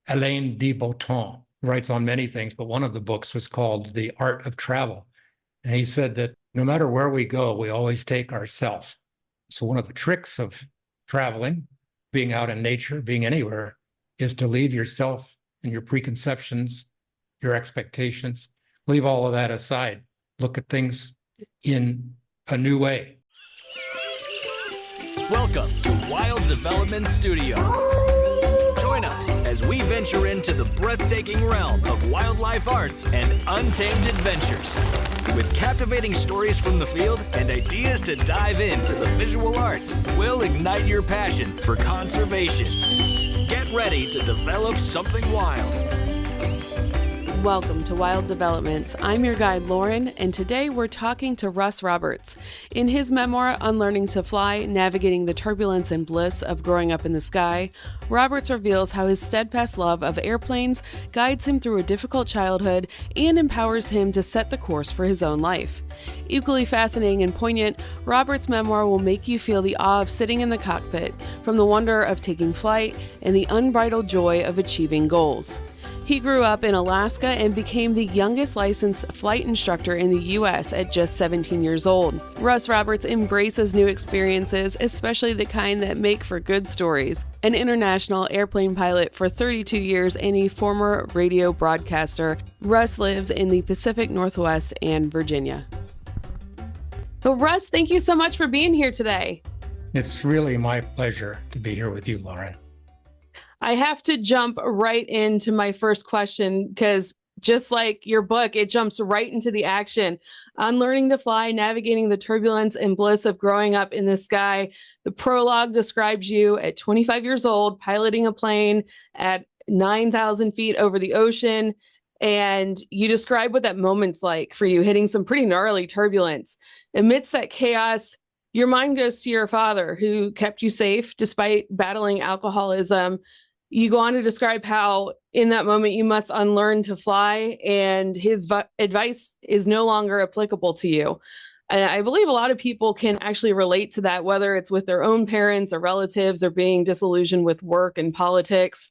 Alain de Botton, writes on many things, but one of the books was called The Art of Travel. And he said that no matter where we go, we always take ourself. So one of the tricks of traveling, being out in nature, being anywhere, is to leave yourself and your preconceptions, your expectations, leave all of that aside. Look at things in a new way. Welcome to Wild Development Studio. Join us as we venture into the breathtaking realm of wildlife arts and untamed adventures. With captivating stories from the field and ideas to dive into the visual arts, we'll ignite your passion for conservation. Get ready to develop something wild. Welcome to Wild Developments. I'm your guide, Lauren, and today we're talking to Russ Roberts. In his memoir, Unlearning to Fly, Navigating the Turbulence and Bliss of Growing Up in the Sky, Roberts reveals how his steadfast love of airplanes guides him through a difficult childhood and empowers him to set the course for his own life. Equally fascinating and poignant, Roberts' memoir will make you feel the awe of sitting in the cockpit, from the wonder of taking flight, and the unbridled joy of achieving goals. He grew up in Alaska and became the youngest licensed flight instructor in the U.S. at just 17 years old. Russ Roberts embraces new experiences, especially the kind that make for good stories. An international airplane pilot for 32 years and a former radio broadcaster, Russ lives in the Pacific Northwest and Virginia. So Russ, thank you so much for being here today. It's really my pleasure to be here with you, Lauren. I have to jump right into my first question because just like your book, it jumps right into the action. Unlearning to Fly, Navigating the Turbulence and Bliss of Growing Up in the Sky. The prologue describes you at 25 years old, piloting a plane at 9,000 feet over the ocean. And you describe what that moment's like for you, hitting some pretty gnarly turbulence. Amidst that chaos, your mind goes to your father, who kept you safe despite battling alcoholism. You go on to describe how in that moment you must unlearn to fly, and his advice is no longer applicable to you. And I believe a lot of people can actually relate to that, whether it's with their own parents or relatives or being disillusioned with work and politics.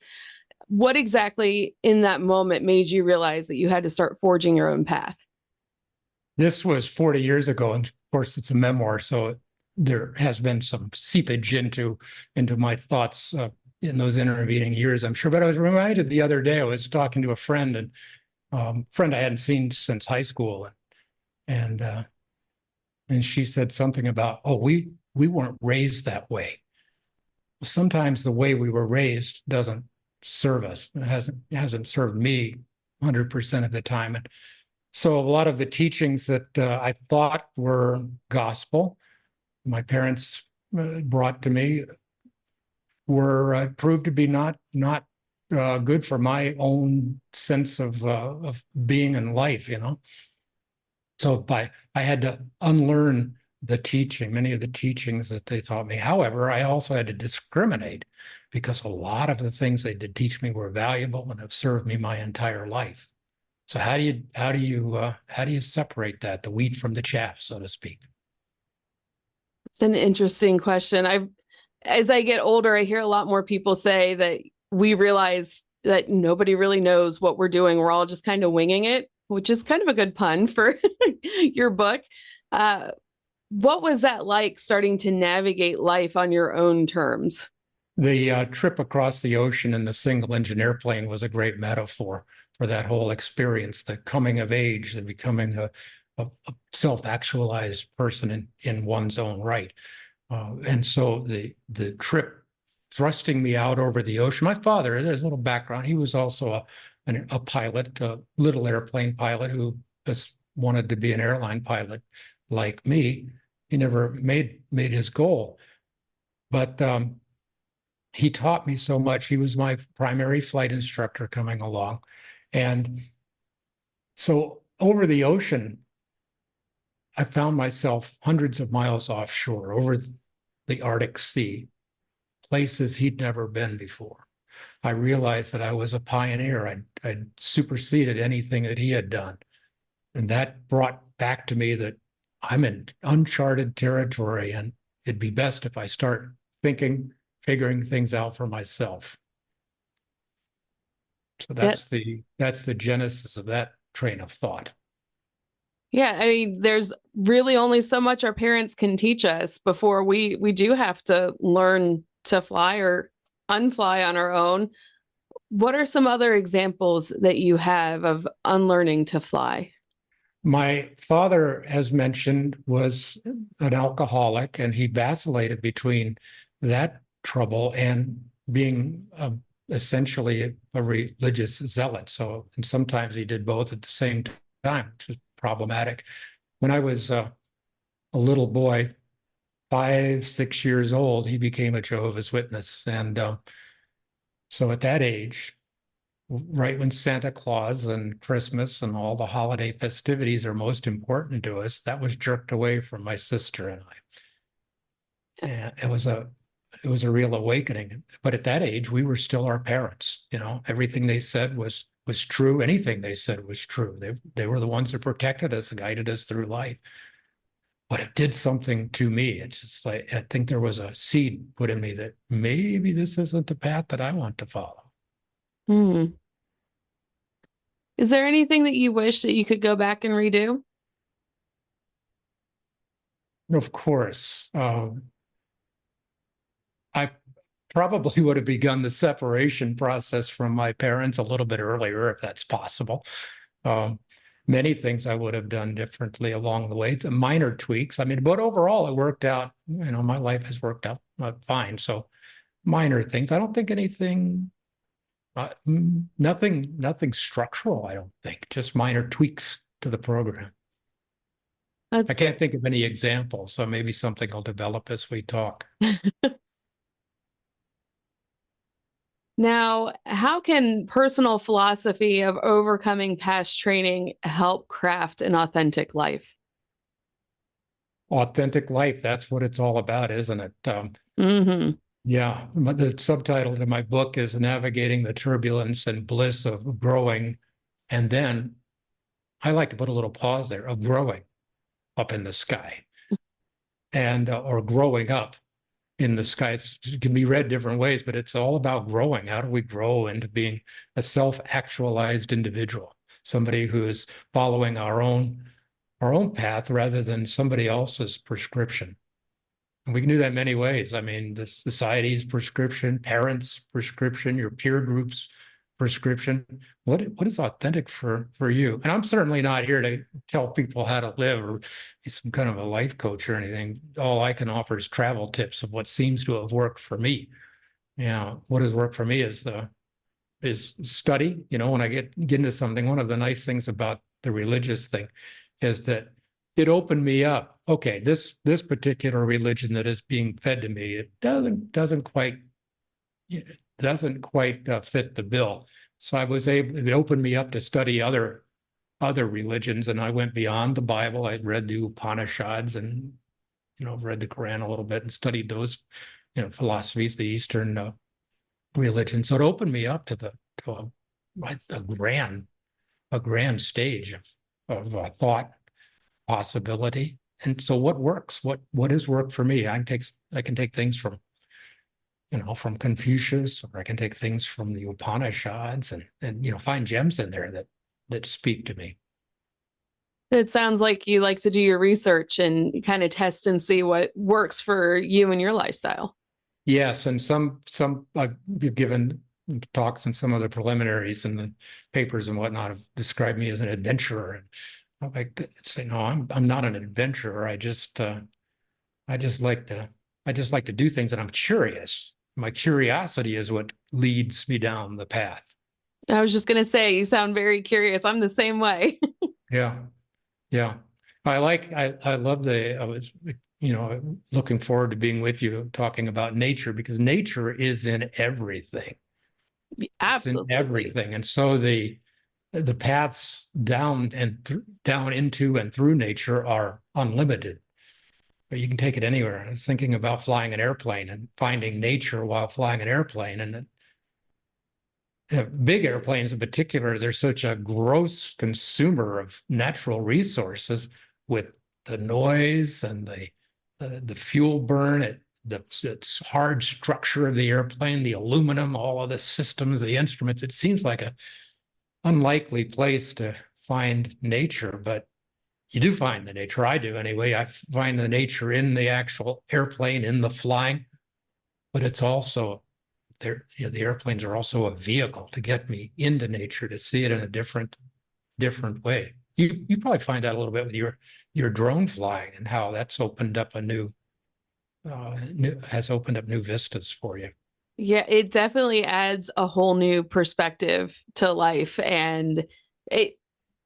What exactly in that moment made you realize that you had to start forging your own path? This was 40 years ago, and of course it's a memoir, so there has been some seepage into my thoughts in those intervening years, I'm sure. But I was reminded the other day, I was talking to a friend, and friend I hadn't seen since high school, and she said something about, oh, we weren't raised that way. Well, sometimes the way we were raised doesn't serve us. It hasn't served me 100% of the time. And so a lot of the teachings that I thought were gospel, my parents brought to me, were proved to be not good for my own sense of being in life, you know. So I had to unlearn many of the teachings that they taught me. However, I also had to discriminate, because a lot of the things they did teach me were valuable and have served me my entire life. So how do you separate that, the wheat from the chaff, so to speak? It's an interesting question. As I get older, I hear a lot more people say that we realize that nobody really knows what we're doing. We're all just kind of winging it, which is kind of a good pun for your book. What was that like, starting to navigate life on your own terms? The trip across the ocean in the single-engine airplane was a great metaphor for that whole experience, the coming of age, the becoming a self-actualized person in one's own right. And so the trip thrusting me out over the ocean, my father, there's a little background, he was also a pilot, a little airplane pilot who just wanted to be an airline pilot like me. He never made his goal, but he taught me so much. He was my primary flight instructor coming along. And so over the ocean, I found myself hundreds of miles offshore, over the Arctic Sea, places he'd never been before. I realized that I was a pioneer. I'd superseded anything that he had done. And that brought back to me that I'm in uncharted territory, and it'd be best if I start figuring things out for myself. So that's the genesis of that train of thought. Yeah, I mean, there's really only so much our parents can teach us before we do have to learn to fly or unfly on our own. What are some other examples that you have of unlearning to fly? My father, as mentioned, was an alcoholic, and he vacillated between that trouble and being essentially a religious zealot. So, and sometimes he did both at the same time, which was problematic. When I was a little boy, 5, 6 years old, he became a Jehovah's Witness. And so at that age, right when Santa Claus and Christmas and all the holiday festivities are most important to us, that was jerked away from my sister and I. And it was a real awakening. But at that age, we were still our parents. You know, everything they said was true. Anything they said was true. They were the ones that protected us, guided us through life. But it did something to me. It's just like, I think there was a seed put in me that maybe this isn't the path that I want to follow. Hmm. Is there anything that you wish that you could go back and redo? Of course, I probably would have begun the separation process from my parents a little bit earlier, if that's possible. Many things I would have done differently along the way, the minor tweaks. I mean, but overall, it worked out. You know, my life has worked out fine. So minor things. I don't think anything, nothing structural, I don't think, just minor tweaks to the program. I can't think of any examples, so maybe something will develop as we talk. Now, how can personal philosophy of overcoming past training help craft an authentic life? Authentic life, that's what it's all about, isn't it? Yeah, the subtitle to my book is Navigating the Turbulence and Bliss of Growing. And then I like to put a little pause there, of growing up in the sky, and or growing up in the sky. It can be read different ways, but it's all about growing. How do we grow into being a self-actualized individual, somebody who is following our own path rather than somebody else's prescription? And we can do that in many ways. I mean, the society's prescription, parents' prescription, your peer group's prescription. What is authentic for you? And I'm certainly not here to tell people how to live or be some kind of a life coach or anything. All I can offer is travel tips of what seems to have worked for me. Yeah, what has worked for me is study. You know, when I get into something, one of the nice things about the religious thing is that it opened me up. Okay, this particular religion that is being fed to me, it doesn't quite fit the bill. So it opened me up to study other religions, and I went beyond the Bible. I read the Upanishads and, read the Quran a little bit and studied those, philosophies, the Eastern religion. So it opened me up to a grand stage of thought possibility. And so what works? What has worked for me? I can take things from Confucius, or I can take things from the Upanishads and find gems in there that speak to me. It sounds like you like to do your research and kind of test and see what works for you and your lifestyle. Yes, and some I've given talks and some of the preliminaries and the papers and whatnot have described me as an adventurer. And I like to say, no, I'm not an adventurer. I just like to do things, and I'm curious. My curiosity is what leads me down the path. I was just going to say, you sound very curious. I'm the same way. Yeah. I was, looking forward to being with you talking about nature, because nature is in everything. Absolutely. It's in everything. And so the paths down into and through nature are unlimited. But you can take it anywhere. I was thinking about flying an airplane and finding nature while flying an airplane. And big airplanes in particular, they're such a gross consumer of natural resources with the noise and the fuel burn. the hard structure of the airplane, the aluminum, all of the systems, the instruments. It seems like a unlikely place to find nature, but you do find the nature. I do anyway. I find the nature in the actual airplane, in the flying, but it's also there. You know, the airplanes are also a vehicle to get me into nature, to see it in a different way. You probably find that a little bit with your drone flying and how that's opened up has opened up new vistas for you. Yeah, it definitely adds a whole new perspective to life. And it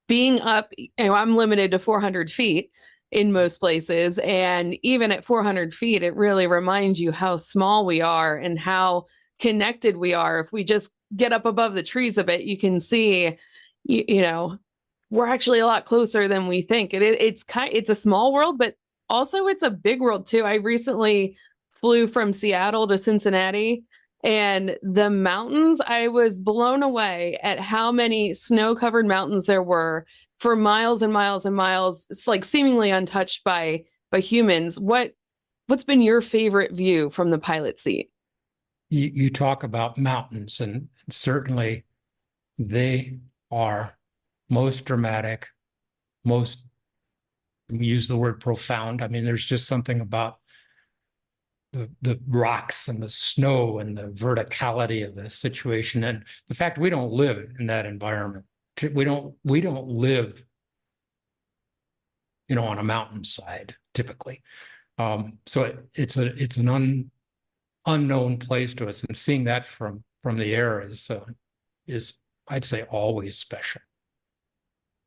being up, I'm limited to 400 feet in most places. And even at 400 feet, it really reminds you how small we are and how connected we are. If we just get up above the trees a bit, you can see, we're actually a lot closer than we think. It's a small world, but also it's a big world too. I recently flew from Seattle to Cincinnati, and the mountains, I was blown away at how many snow-covered mountains there were for miles and miles and miles. It's like seemingly untouched by humans. What's been your favorite view from the pilot seat? You talk about mountains, and certainly they are most dramatic, most, we use the word profound. I mean, there's just something about the rocks and the snow and the verticality of the situation, and the fact we don't live in that environment. We don't live, on a mountainside typically. So it's an unknown place to us, and seeing that from the air is I'd say always special.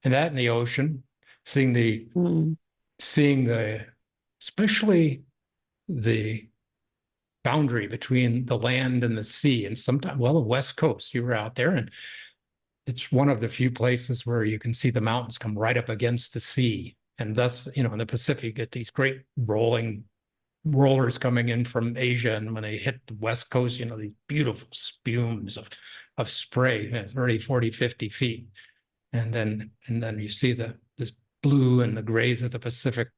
And that in the ocean, seeing the especially the boundary between the land and the sea, and sometimes, the West Coast, you were out there, and it's one of the few places where you can see the mountains come right up against the sea. And thus, in the Pacific, you get these great rollers coming in from Asia, and when they hit the West Coast, these beautiful spumes of spray, 30, 40, 50 feet. And then you see this blue and the grays of the Pacific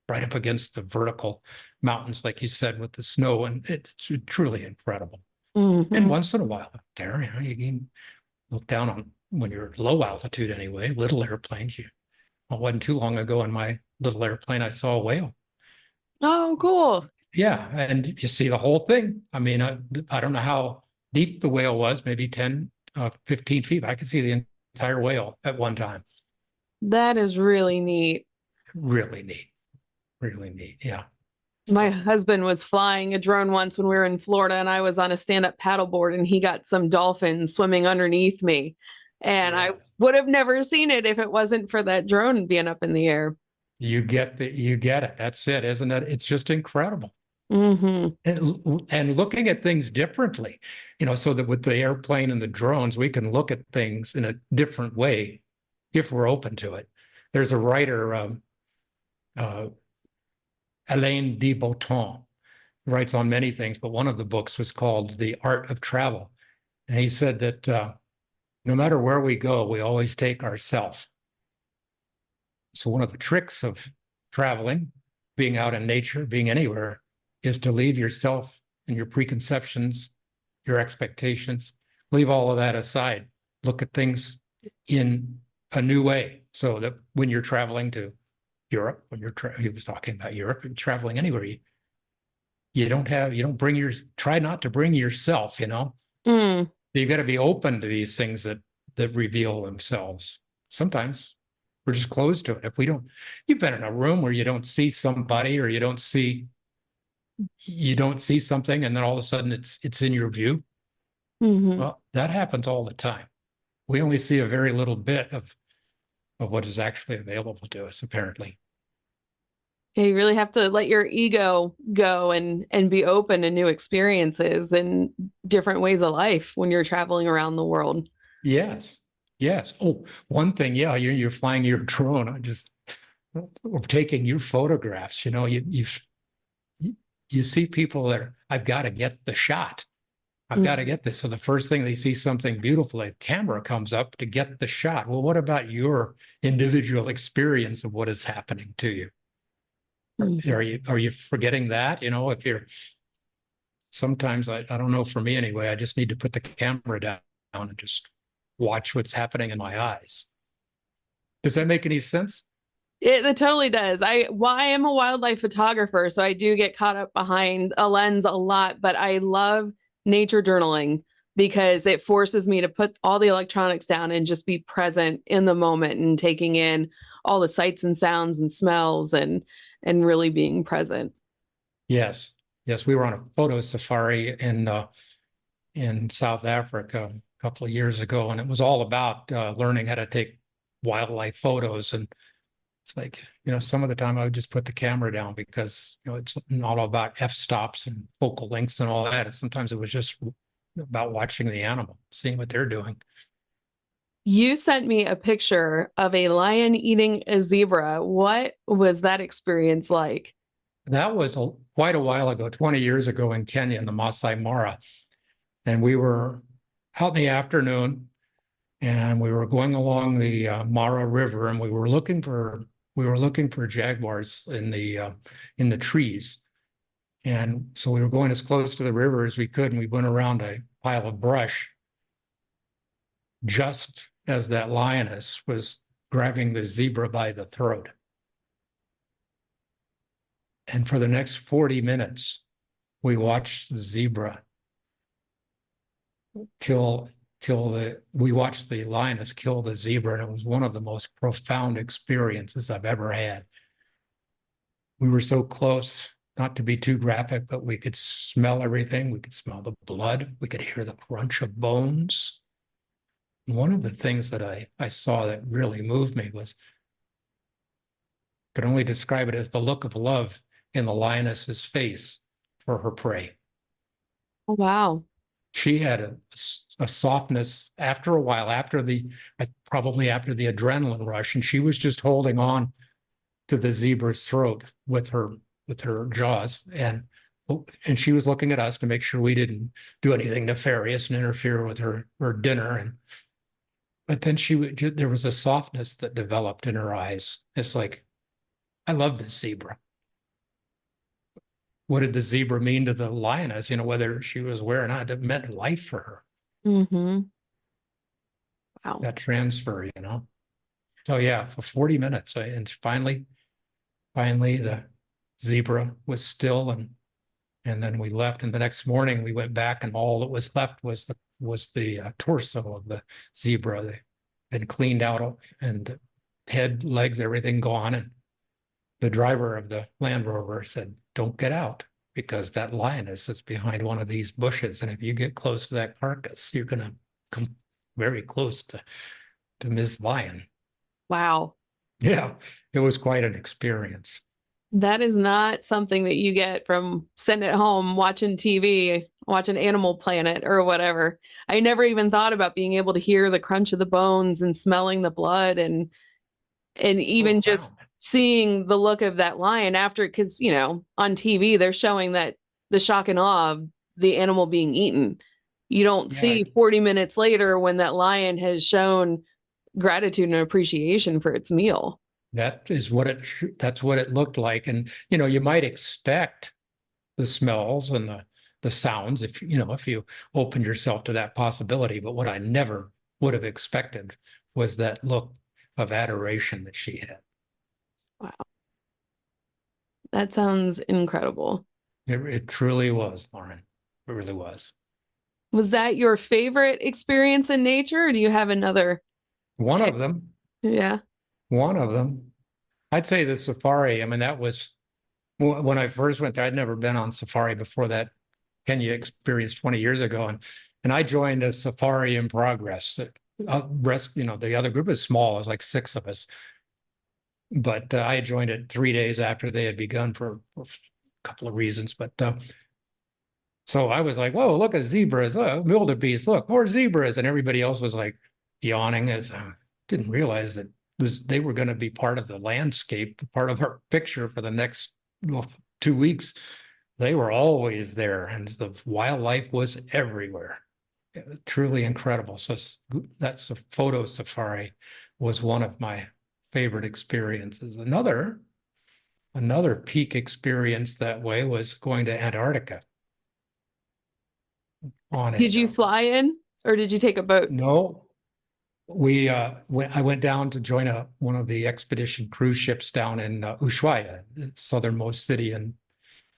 right up against the vertical mountains, like you said, with the snow, and it's truly incredible. Mm-hmm. And once in a while up there, you can look down on, when you're low altitude anyway, little airplanes. It wasn't too long ago in my little airplane, I saw a whale. Oh, cool. Yeah, and you see the whole thing. I mean, I don't know how deep the whale was, maybe 10, 15 feet. I could see the entire whale at one time. That is really neat. Really neat. Really neat. Yeah. My husband was flying a drone once when we were in Florida, and I was on a stand-up paddleboard, and he got some dolphins swimming underneath me. And I would have never seen it if it wasn't for that drone being up in the air. You get it. That's it, isn't it? It's just incredible. Mm-hmm. And looking at things differently, so that with the airplane and the drones, we can look at things in a different way if we're open to it. There's a writer, Alain de Botton, writes on many things, but one of the books was called The Art of Travel. And he said that no matter where we go, we always take ourself. So one of the tricks of traveling, being out in nature, being anywhere, is to leave yourself and your preconceptions, your expectations, leave all of that aside. Look at things in a new way, so that when you're traveling to Europe, he was talking about Europe, and traveling anywhere, try not to bring yourself, You got to be open to these things that reveal themselves. Sometimes we're just closed to it. You've been in a room where you don't see somebody, or you don't see something, and then all of a sudden it's in your view. Mm-hmm. Well, that happens all the time. We only see a very little bit of what is actually available to us, apparently. Yeah, you really have to let your ego go and be open to new experiences and different ways of life when you're traveling around the world. Yes. Oh, one thing, you're flying your drone, or taking your photographs. You see people that I've got to get the shot. I've got to get this. So the first thing they see something beautiful, a camera comes up to get the shot. Well, what about your individual experience of what is happening to you? Are you forgetting that? If you're sometimes I don't know, for me anyway, I just need to put the camera down and just watch what's happening in my eyes. Does that make any sense? It totally does. I am a wildlife photographer, so I do get caught up behind a lens a lot, but I love nature journaling because it forces me to put all the electronics down and just be present in the moment and taking in all the sights and sounds and smells and really being present. Yes. Yes, we were on a photo safari in South Africa a couple of years ago, and it was all about learning how to take wildlife photos. And it's like, some of the time I would just put the camera down because, it's not all about f-stops and focal lengths and all that. Sometimes it was just about watching the animal, seeing what they're doing. You sent me a picture of a lion eating a zebra. What was that experience like? That was quite a while ago, 20 years ago in Kenya, in the Masai Mara. And we were out in the afternoon and we were going along the Mara River, and we were looking for jaguars in the trees. And so we were going as close to the river as we could, and we went around a pile of brush just as that lioness was grabbing the zebra by the throat. And for the next 40 minutes, we watched the zebra we watched the lioness kill the zebra, and it was one of the most profound experiences I've ever had. We were so close, not to be too graphic, but we could smell everything. We could smell the blood. We could hear the crunch of bones. And one of the things that I saw that really moved me was, could only describe it as the look of love in the lioness's face for her prey. Oh, wow. She had a softness after a while, probably after the adrenaline rush, and she was just holding on to the zebra's throat with her jaws, and she was looking at us to make sure we didn't do anything nefarious and interfere with her dinner. But then there was a softness that developed in her eyes. It's like, I love this zebra. What did the zebra mean to the lioness? Whether she was aware or not, it meant life for her. Mm-hmm. Wow. That transfer, Oh yeah, for 40 minutes. And finally the zebra was still, and then we left. And the next morning we went back, and all that was left was the torso of the zebra. They'd been cleaned out, and head, legs, everything gone. And the driver of the Land Rover said, "Don't get out, because that lioness is behind one of these bushes. And if you get close to that carcass, you're going to come very close to Ms. Lion." Wow. Yeah, it was quite an experience. That is not something that you get from sitting at home watching TV, watching Animal Planet or whatever. I never even thought about being able to hear the crunch of the bones and smelling the blood and even just seeing the look of that lion after, because, on TV, they're showing that the shock and awe of the animal being eaten. You don't see 40 minutes later when that lion has shown gratitude and appreciation for its meal. That's what it looked like. And, you might expect the smells and the sounds if you opened yourself to that possibility. But what I never would have expected was that look of adoration that she had. Wow. That sounds incredible. It truly was, Lauren. It really was. Was that your favorite experience in nature, or do you have another? One of them. Yeah. One of them. I'd say the safari. I mean, that was when I first went there. I'd never been on safari before that Kenya experience 20 years ago. And I joined a safari in progress. The other group is small. It was like 6 of us. But I joined it 3 days after they had begun for a couple of reasons. But so I was like, whoa, look at zebras, wildebeest, look, more zebras. And everybody else was like yawning, as didn't realize that they were going to be part of the landscape, part of our picture for the next 2 weeks. They were always there, and the wildlife was everywhere. It was truly incredible. So that's a photo safari was one of my favorite experiences. Another peak experience that way was going to Antarctica. on it. Did you fly in or did you take a boat? No, I went down to join one of the expedition cruise ships down in Ushuaia, the southernmost city in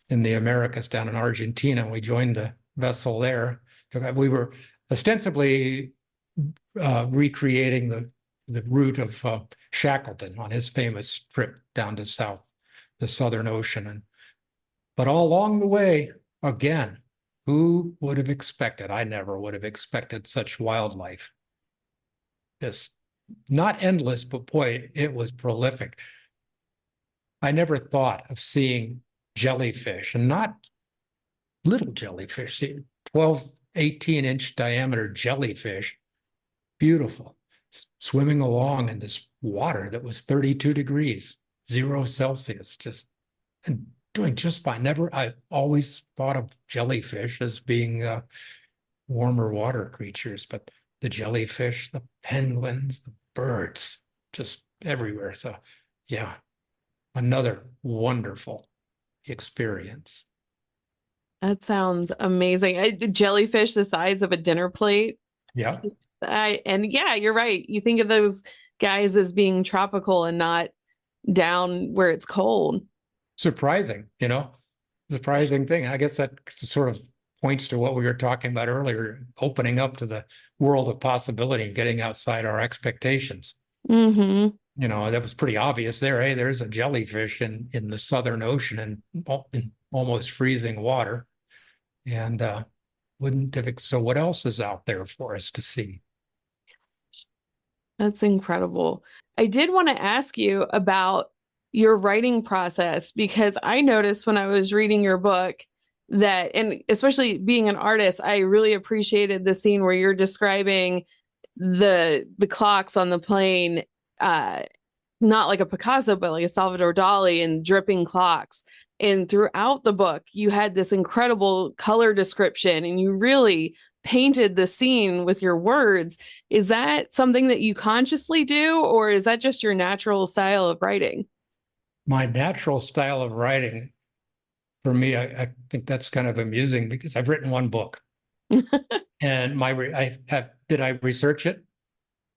the Americas, down in Argentina. We joined the vessel there. We were ostensibly recreating the route of Shackleton on his famous trip down to the Southern Ocean. But all along the way, again, who would have expected? I never would have expected such wildlife. Just not endless, but boy, it was prolific. I never thought of seeing jellyfish, and not little jellyfish, 12, 18-inch diameter jellyfish, beautiful, swimming along in this water that was 32 degrees, 0 Celsius, just and doing just fine. I always thought of jellyfish as being warmer water creatures, but the jellyfish, the penguins, the birds, just everywhere. So yeah, another wonderful experience. That sounds amazing. Jellyfish the size of a dinner plate. Yeah. And yeah, you're right. You think of those guys as being tropical and not down where it's cold. Surprising, surprising thing. I guess that sort of points to what we were talking about earlier, opening up to the world of possibility and getting outside our expectations. Mm-hmm. That was pretty obvious there. Hey, there's a jellyfish in the Southern Ocean and in almost freezing water. And so what else is out there for us to see? That's incredible. I did want to ask you about your writing process, because I noticed when I was reading your book that, and especially being an artist, I really appreciated the scene where you're describing the clocks on the plane, not like a Picasso, but like a Salvador Dali, and dripping clocks. And throughout the book, you had this incredible color description and you really painted the scene with your words. Is that something that you consciously do, or is that just your natural style of writing? My natural style of writing, for me, I think that's kind of amusing because I've written one book. And did I research it?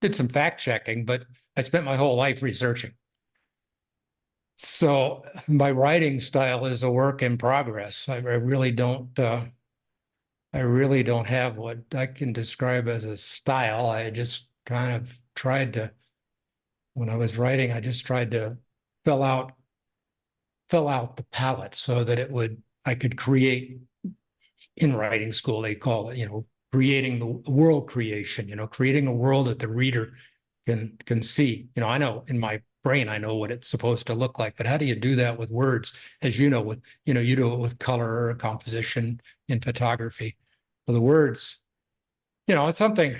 Did some fact checking, but I spent my whole life researching. So my writing style is a work in progress. I really don't have what I can describe as a style. I just kind of when I was writing, I just tried to fill out the palette so that I could create. In writing school, they call it, creating the world creation, creating a world that the reader can see. I know in my brain, I know what it's supposed to look like, but how do you do that with words? As you do it with color or composition in photography. Well, the words, it's something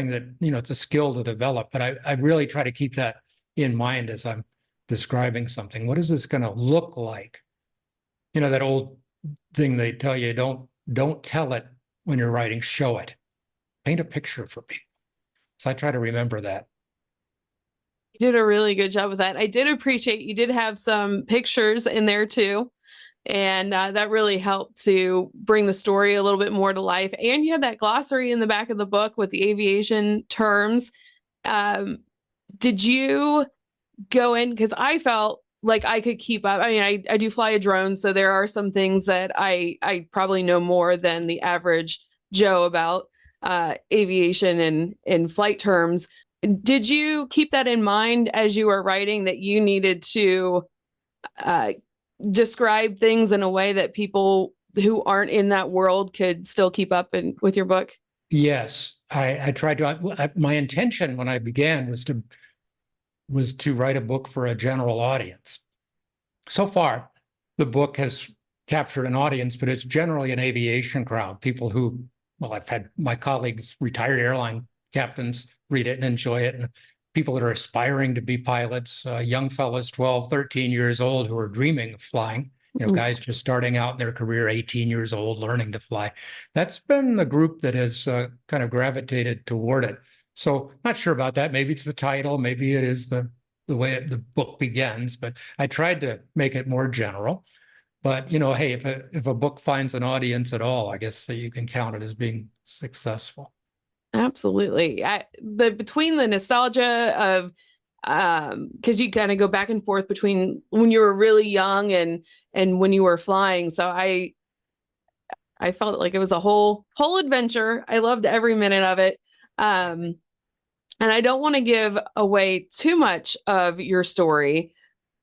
that, it's a skill to develop, but I really try to keep that in mind as I'm describing something. What is this going to look like? That old thing they tell you, don't tell it when you're writing, show it. Paint a picture for people. So I try to remember that. You did a really good job with that. I did appreciate you did have some pictures in there too. And that really helped to bring the story a little bit more to life. And you had that glossary in the back of the book with the aviation terms. Did you go in? Because I felt like I could keep up. I mean, I do fly a drone, so there are some things that I probably know more than the average Joe about aviation and flight terms. Did you keep that in mind as you were writing, that you needed to describe things in a way that people who aren't in that world could still keep up with your book? Yes, I tried to. My intention when I began was to write a book for a general audience. So far, the book has captured an audience, but it's generally an aviation crowd, people who, I've had my colleagues, retired airline captains, read it and enjoy it, and people that are aspiring to be pilots, young fellows, 12, 13 years old, who are dreaming of flying, guys just starting out in their career, 18 years old, learning to fly. That's been the group that has kind of gravitated toward it. So not sure about that. Maybe it's the title, maybe it is the way the book begins, but I tried to make it more general. But, you know, hey, if a book finds an audience at all, I guess you can count it as being successful. Absolutely. Between the nostalgia of because you kind of go back and forth between when you were really young and when you were flying. So I felt like it was a whole adventure. I loved every minute of it. And I don't want to give away too much of your story,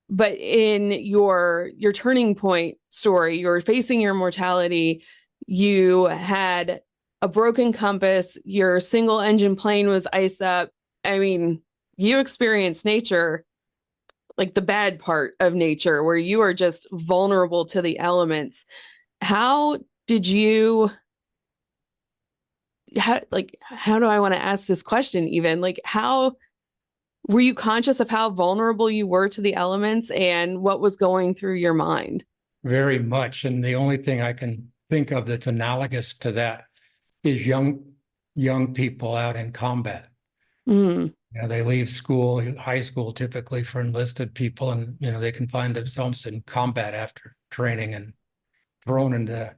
but in your turning point story, you're facing your mortality. You had a broken compass. Your single engine plane was ice up. I mean, you experienced nature, like the bad part of nature, where you are just vulnerable to the elements. How did you, how do I want to ask this question even? Like, how were you conscious of how vulnerable you were to the elements and what was going through your mind? Very much. And the only thing I can think of that's analogous to that is young people out in combat. Mm. You know, they leave school, high school typically for enlisted people, and you know, they can find themselves in combat after training and thrown into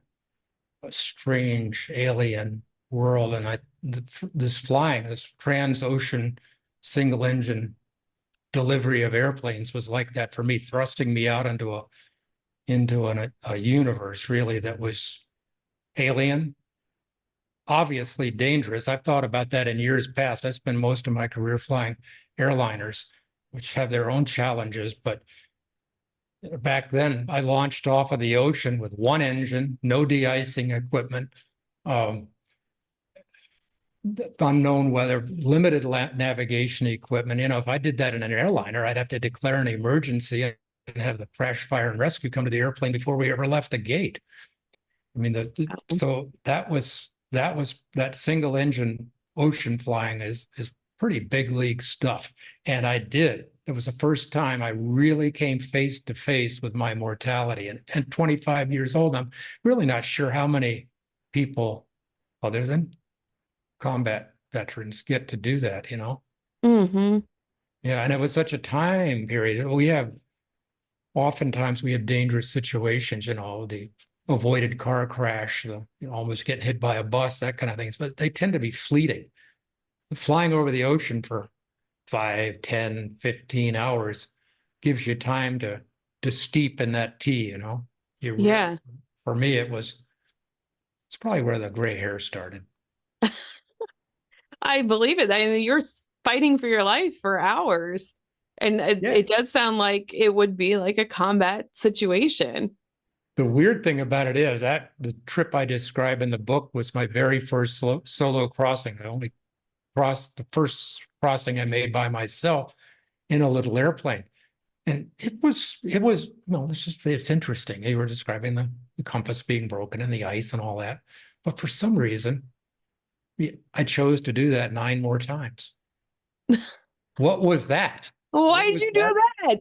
a strange alien world. And this flying, this trans-ocean single engine delivery of airplanes was like that for me, thrusting me out into a universe really that was alien, obviously dangerous. I've thought about that in years past. I spent most of my career flying airliners, which have their own challenges. But back then, I launched off of the ocean with one engine, no de-icing equipment, unknown weather, limited navigation equipment. You know, if I did that in an airliner, I'd have to declare an emergency and have the crash, fire, and rescue come to the airplane before we ever left the gate. I mean, so that single engine ocean flying is pretty big league stuff. And it was the first time I really came face to face with my mortality. And 25 years old, I'm really not sure how many people other than combat veterans get to do that, you know? Mm-hmm. Yeah, and it was such a time period. Oftentimes we have dangerous situations, you know, the avoided car crash, almost getting hit by a bus, that kind of things, but they tend to be fleeting. Flying over the ocean for 5, 10, 15 hours gives you time to steep in that tea, you know? Yeah. For me, it's probably where the gray hair started. I believe it. I mean, you're fighting for your life for hours. And it does sound like it would be like a combat situation. The weird thing about it is that the trip I describe in the book was my very first solo crossing. I only crossed the first crossing I made by myself in a little airplane. And it's interesting. You were describing the compass being broken and the ice and all that. But for some reason, I chose to do that 9 more times. What was that? Why did you do that?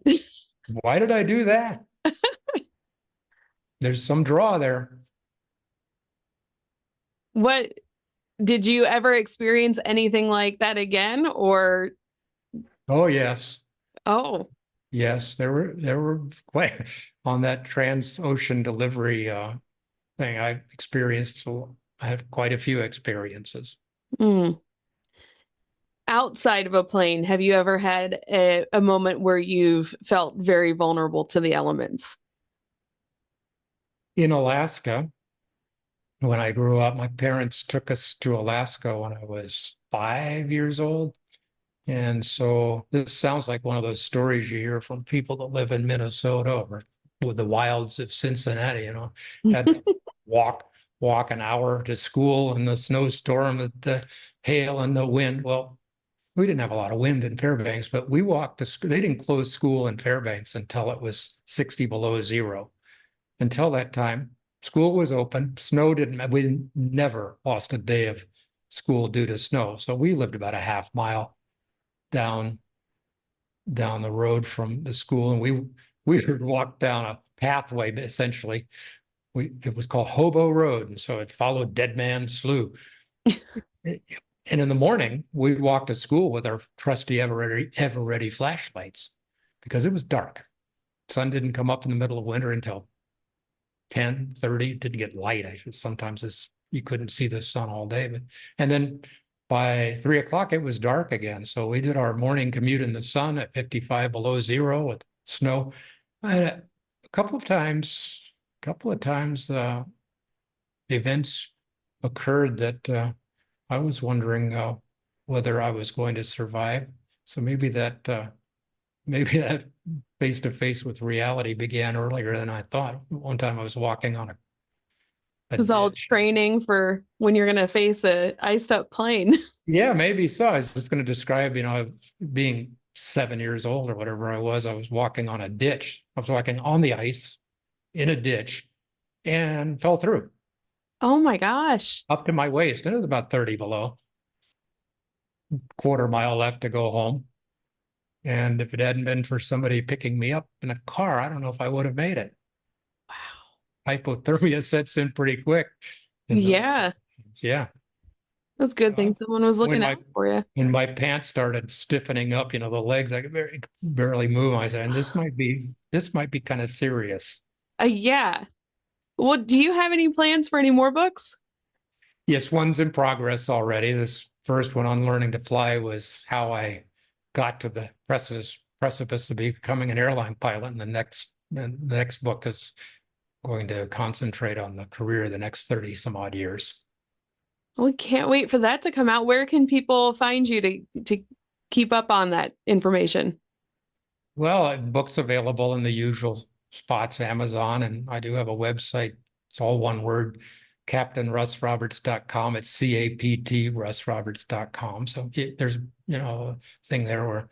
Why did I do that? There's some draw there. What did you ever experience anything like that again, or? Oh, yes. Oh, yes, there were quite on that trans-ocean delivery thing. I have quite a few experiences. Mm. Outside of a plane, have you ever had a moment where you've felt very vulnerable to the elements? In Alaska, when I grew up, my parents took us to Alaska when I was 5 years old. And so this sounds like one of those stories you hear from people that live in Minnesota or with the wilds of Cincinnati, you know, had to walk an hour to school in the snowstorm, the hail and the wind. Well, we didn't have a lot of wind in Fairbanks, but we walked to school. They didn't close school in Fairbanks until it was 60 below zero. Until that time, school was open. We never lost a day of school due to snow. So we lived about a half mile down the road from the school. And we would walk down a pathway, essentially. It was called Hobo Road. And so it followed Dead Man Slough. And in the morning, we walked to school with our trusty ever-ready flashlights because it was dark. Sun didn't come up in the middle of winter until 10, 30, it didn't get light. Sometimes you couldn't see the sun all day, and then by 3 o'clock, it was dark again. So we did our morning commute in the sun at 55 below zero with snow. A couple of times, events occurred that I was wondering whether I was going to survive. So maybe that face to face with reality began earlier than I thought. One time I was walking on a It was all ditch. training for when you're going to face a iced up plane. Yeah, maybe so. I was just going to describe, being 7 years old or whatever I was walking on a ditch. I was walking on the ice in a ditch and fell through Oh my gosh. up to my waist. And it was about 30 below. Quarter mile left to go home. And if it hadn't been for somebody picking me up in a car, I don't know if I would have made it. Wow. Hypothermia sets in pretty quick. in those Yeah. situations. Yeah. That's a good thing someone was looking out for you. When my pants started stiffening up, the legs, I could barely move. I said, and this might be kind of serious. Yeah. Well, do you have any plans for any more books? Yes, one's in progress already. This first one, Unlearning to Fly, was how I got to the precipice of becoming an airline pilot. And the next book is going to concentrate on the career of the next 30 some odd years. We can't wait for that to come out. Where can people find you to keep up on that information? Well, books available in the usual spots, Amazon, and I do have a website. It's all one word, CaptainRussRoberts.com. It's CAPT RussRoberts.com. So there's a thing there where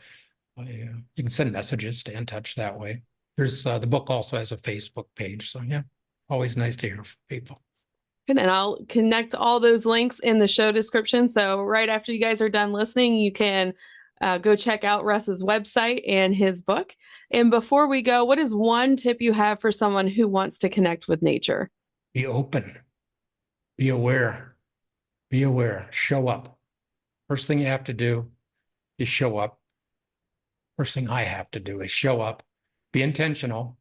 you can send messages, stay in touch that way. There's the book also has a Facebook page. So yeah, always nice to hear from people. And I'll connect all those links in the show description. So right after you guys are done listening, you can go check out Russ's website and his book. And before we go, what is one tip you have for someone who wants to connect with nature? Be open. Be aware. Be aware. Show up. First thing you have to do is show up. First thing I have to do is show up. Be intentional.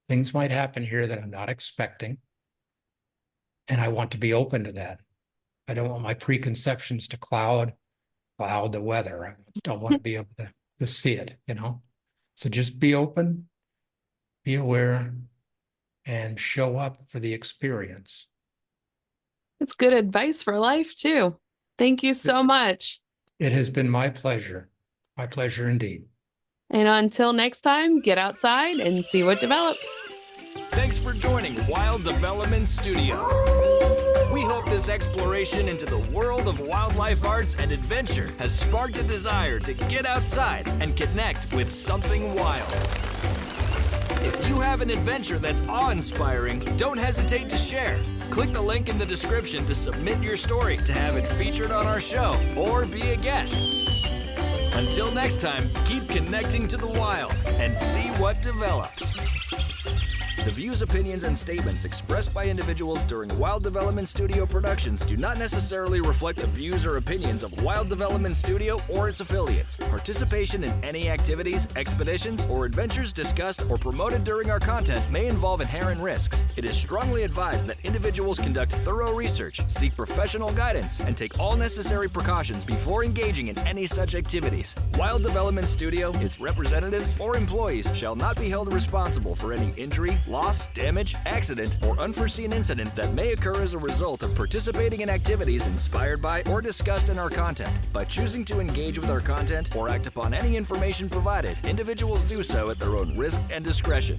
Things might happen here that I'm not expecting. And I want to be open to that. I don't want my preconceptions to cloud the weather. I don't want to be able to see it, So just be open, be aware, and show up for the experience. It's good advice for life, too. Thank you so much. It has been my pleasure. My pleasure indeed. And until next time, get outside and see what develops. Thanks for joining Wild Development Studio. We hope this exploration into the world of wildlife arts and adventure has sparked a desire to get outside and connect with something wild. If you have an adventure that's awe-inspiring, don't hesitate to share. Click the link in the description to submit your story to have it featured on our show or be a guest. Until next time, keep connecting to the wild and see what develops. The views, opinions, and statements expressed by individuals during Wild Development Studio productions do not necessarily reflect the views or opinions of Wild Development Studio or its affiliates. Participation in any activities, expeditions, or adventures discussed or promoted during our content may involve inherent risks. It is strongly advised that individuals conduct thorough research, seek professional guidance, and take all necessary precautions before engaging in any such activities. Wild Development Studio, its representatives, or employees shall not be held responsible for any injury, loss, damage, accident, or unforeseen incident that may occur as a result of participating in activities inspired by or discussed in our content. By choosing to engage with our content or act upon any information provided, individuals do so at their own risk and discretion.